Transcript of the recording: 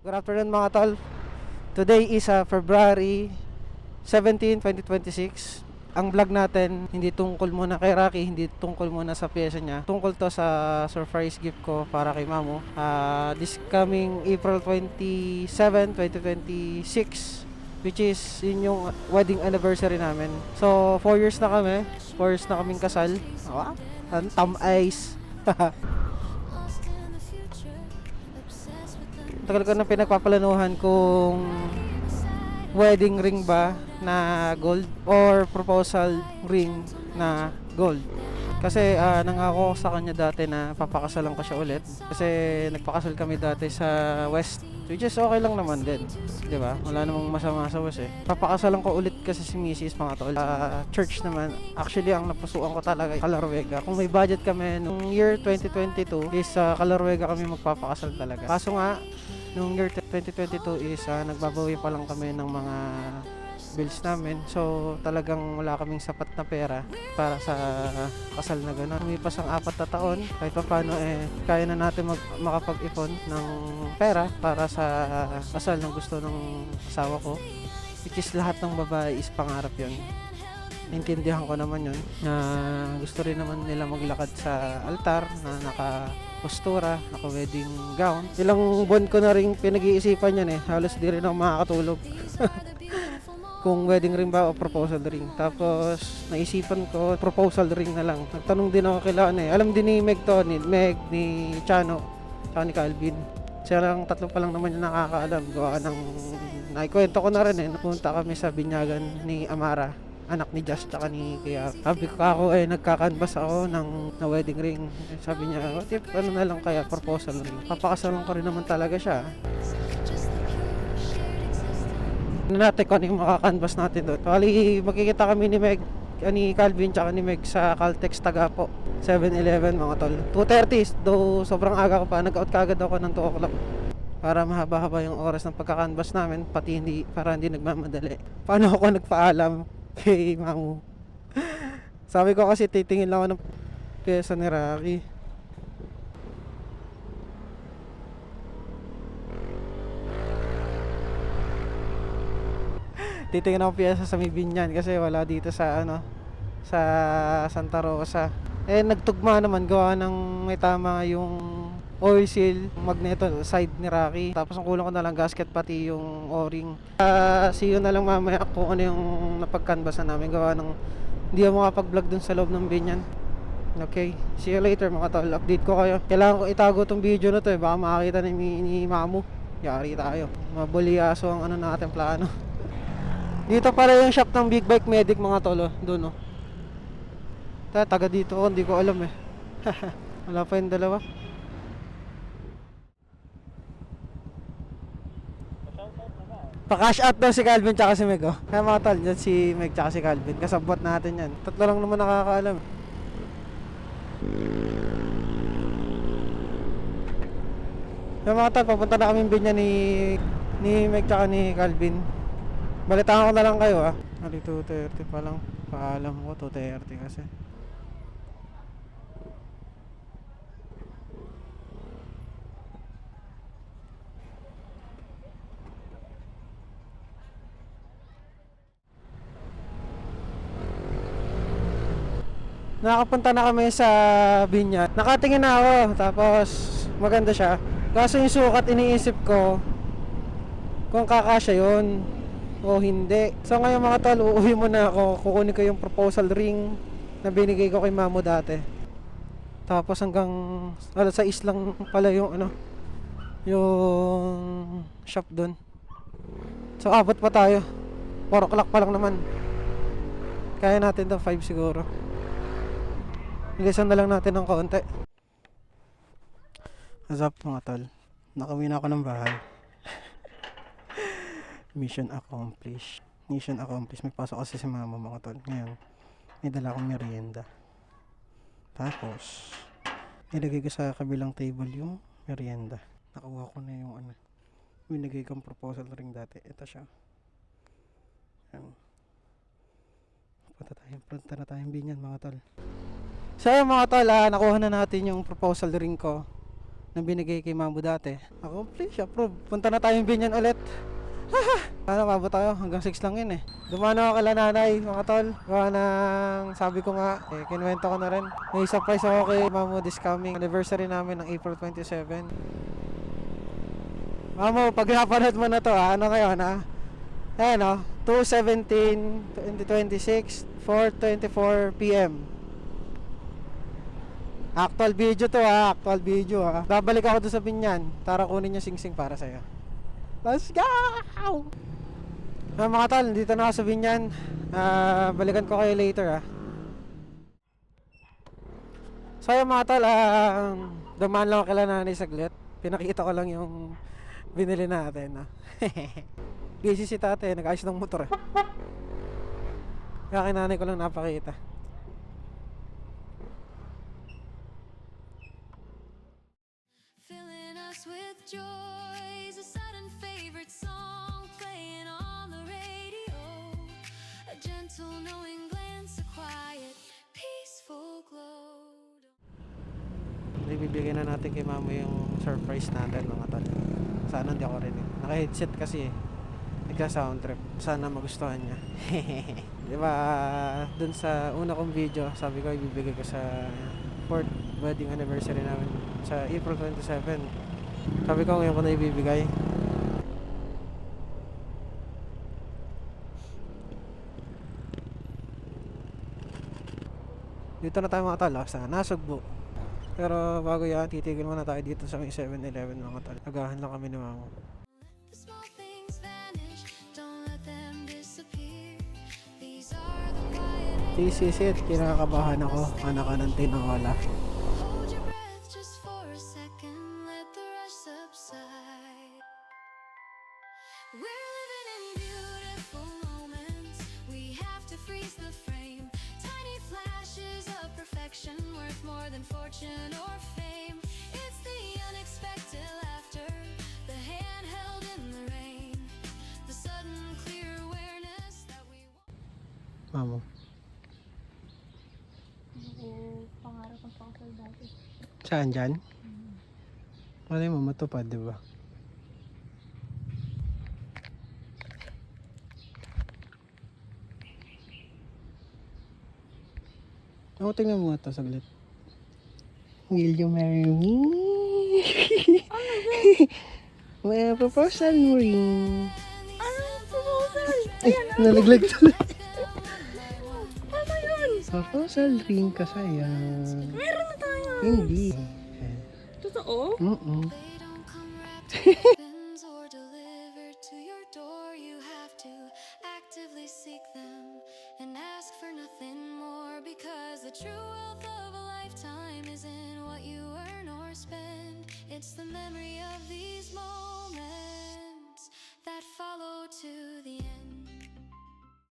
Good afternoon mga tol. Today is February 17, 2026. Ang vlog natin hindi tungkol muna kay Rocky, hindi tungkol muna sa pyesa niya. Tungkol to sa surprise gift ko para kay Mamo. This coming April 27, 2026, which is yun yung wedding anniversary namin. So 4 years na kami. 4 years na kaming kasal. Ang tam-ice. Tagal ko na pinagpapalanuhan kung wedding ring ba na gold or proposal ring na gold. Kasi nangako sa kanya dati na papakasalan ko siya ulit. Kasi nagpakasal kami dati sa West, which is okay lang naman din, di ba? Wala namang masama sa West eh. Papakasalan ko ulit kasi si Mrs. mga tol. Church naman. Actually, ang napusuan ko talaga Calarwega. Kung may budget kami nung year 2022 is Calarwega kami magpapakasal talaga. Kaso nga nung year 2022 is nagbabawi pa lang kami ng mga bills namin. So talagang wala kaming sapat na pera para sa kasal na gano'n. Lumipas ang 4 na taon, kahit pa paano kaya na natin makapag-ipon ng pera para sa kasal ng gusto ng asawa ko, which is lahat ng babae is pangarap yon. Naintindihan ko naman yun, na gusto rin naman nila maglakad sa altar na naka-postura, naka-wedding gown. Ilang buwan ko na rin pinag-iisipan yan halos di rin ako makakatulog. Kung wedding ring ba o proposal ring. Tapos naisipan ko proposal ring na lang. Nagtanong din ako kay Lana Alam din ni Meg to, ni Meg, ni Chano, tsaka ni Calvin. Siya lang, tatlo pa lang naman yung nakakaalam. Gawa ng naikwento ko na rin Napunta kami sa binyagan ni Amara, anak ni Josh tsaka ni Kaya. Sabi ko ako nagkakanvas ako na wedding ring. Sabi niya, what if ano na lang kaya proposal ring. Papakasalan ko rin naman talaga siya. Natin kung ano yung makakanvas natin doon. Bali, makikita kami ni Meg, ni Calvin tsaka ni Meg sa Caltex Tagapo 7-Eleven mga tol. 2:30, though sobrang aga ko pa. Nag-out kagad ako ng 2 o'clock para mahaba-haba yung oras ng pagkakanvas namin, pati para hindi nagmamadali. Paano ako nagpaalam kay Mamu? Sabi ko kasi titingin lang ako ng pyesa ni Rocky. Titingin ako pyesa sa Mibinyan kasi wala dito sa sa Santa Rosa. Nagtugma naman, gawa ng may tama yung oil seal magneto side ni Rocky. Tapos ang kulang ko na lang gasket pati yung o-ring. See you na lang mamaya kung ano yung napagkanbasan namin, gawa ng hindi ako makapag-vlog dun sa loob ng Binyan. Okay, see you later mga tol. Update ko kayo. Kailangan ko itago tong video na to baka makakita ni Mamu. Yari tayo. Mabuliaso ang natin plano. Dito pala yung shop ng Big Bike Medic mga tolo, doon taga dito ako, hindi ko alam Wala pa yung dalawa. Pa-cash out daw si Calvin tsaka si Meg Kaya mga tol, dyan si Meg tsaka si Calvin. Kasabot natin yan. Tatlo lang naman nakakaalam. Kaya mga tol, papunta na kami Binyan ni Meg tsaka ni Calvin. Balitaan ko na lang kayo 2:30 pa lang. Paalam ko 2:30 kasi. Nakapunta na kami sa Binyan. Nakatingin na ako, tapos maganda siya. Kaso yung sukat, iniisip ko kung kakasya yun o hindi. So ngayon mga tol, uuwi muna ako. Kukunin ko yung proposal ring na binigay ko kay Mamo dati. Tapos hanggang alas 6 lang pala yung yung shop dun. So abot pa tayo. 4 o'clock pa lang naman. Kaya natin to 5 siguro. Bilisan na lang natin ng konti. What's up mga tol? Nakauwi na ako ng bahay. Mission accomplished. Mission accomplished. May pasok kasi si Mama mga tol. Ngayon, may dala akong merienda. Tapos, nilagay ko sa kabilang table yung merienda. Nakuha ko na yung binigay kong proposal ring dati. Ito siya. Yan. Punta na tayong Binyan mga tol. So yung mga tol, nakuha na natin yung proposal ring ko. na binigay kay Mambo dati. Accomplish, approve. Punta na tayong Binyan ulit. Ano, mabot tayo. Hanggang 6 lang yun eh. Dumano ako kala nanay, mga tol. Gawa ng, sabi ko nga, kinuwento ko na rin. May surprise ako kay Mamo this coming anniversary namin ng April 27. Mamo, pag napanood mo na to ano ngayon Ayan 2/17/2026, 4:24 PM. Actual video to actual video Babalik ako doon sa Binyan para kunin yung sing-sing para sa'yo. Let's go! Mga tol, dito na ako sa Binyan. Balikan ko kayo later So yung mga tol, dumaan lang ako kila nanay saglit. Pinakita ko lang yung binili natin busy si tate, nag-ayos ng motor Kaya kinanay ko lang napakita. Filling us with joys, a sudden favorite song playing on the radio. A gentle knowing glance, a quiet, peaceful glow. Ibibigay na natin kay mama yung surprise natin mga tol. Sana hindi ako rinig. Naka-headset kasi nagka-sound trip. Sana magustuhan niya. Diba, dun sa una kong video, sabi ko ibibigay ko sa 4th wedding anniversary namin sa April 27. Sabi ko ngayon ko na ibibigay. Dito na tayo mga tol sa Nasugbu. Pero bago yan, titigil muna tayo dito sa may 7-Eleven mga tol. Agahan lang kami ni mama. The small things vanish, don't let them disappear. These are the quiet. This is it. Kinakabahan ako. Anak ka ng tinola. Hold your breath just for a second, let the rush subside. We're living in beautiful moments, we have to freeze the frame. Tiny flashes of perfection worth more than fortune or fame. It's the unexpected laughter, the hand held in the rain, the sudden clear awareness that we Mamo. Pangarap ang pakasal dati. Saan dyan? Malay mo, matupad, di ba? Ako, tingnan mo ito saglit. Will you marry me? May proposal ring. Anong proposal? Ay, nalaglag tuloy. Ano yun? Proposal ring ka, sayang. Meron na tayo. Hindi. Totoo? They don't come wrapped in ribbons or delivered to your door. You have to actively seek them and ask for nothing more, because the true wealth of a lifetime isn't what you earn or spend. It's the memory